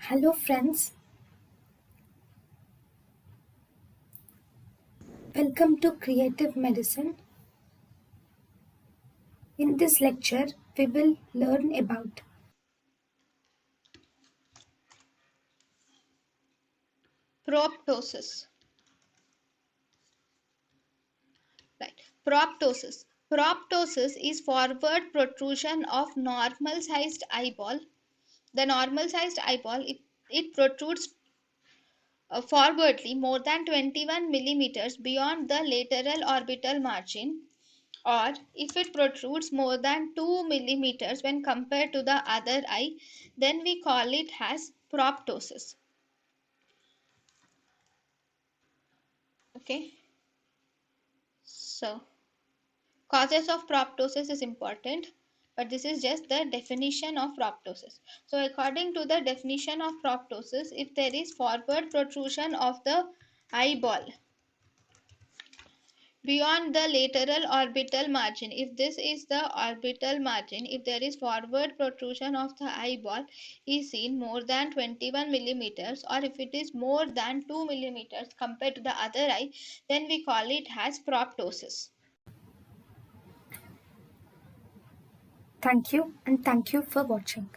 Hello friends, welcome to Creative Medicine. In this lecture, we will learn about Proptosis. Right. Proptosis. Proptosis is forward protrusion of normal sized eyeball. The normal sized eyeball, it protrudes forwardly more than 21 millimeters beyond the lateral orbital margin, or if it protrudes more than 2 millimeters when compared to the other eye, then we call it as proptosis. Okay. So causes of proptosis is important, but this is just the definition of proptosis. So according to the definition of proptosis, if there is forward protrusion of the eyeball beyond the lateral orbital margin, if this is the orbital margin, if there is forward protrusion of the eyeball is seen more than 21 millimeters, or if it is more than 2 millimeters compared to the other eye, then we call it as proptosis. thank you and thank you for watching.